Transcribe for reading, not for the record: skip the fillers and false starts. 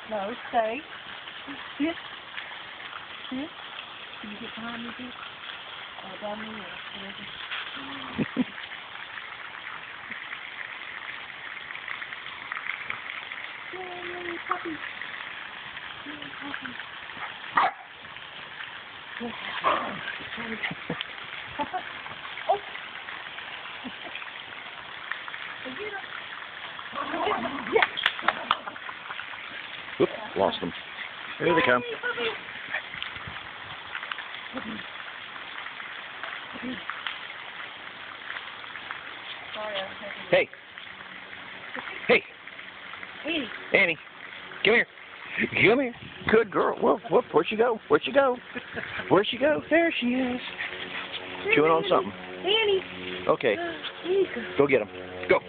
No, stay. Sit. Sit. Can you get behind me, too? Down there. Yay, puppy. Yay, puppy. Oh. Yes. Oop, lost them. Here they come. Hey. Hey. Annie. Come here. Come here. Good girl. Whoop, whoop. Where'd she go? Where'd she go? Where'd she go? There she is. Chewing on something. Annie. Okay. Go get him. Go.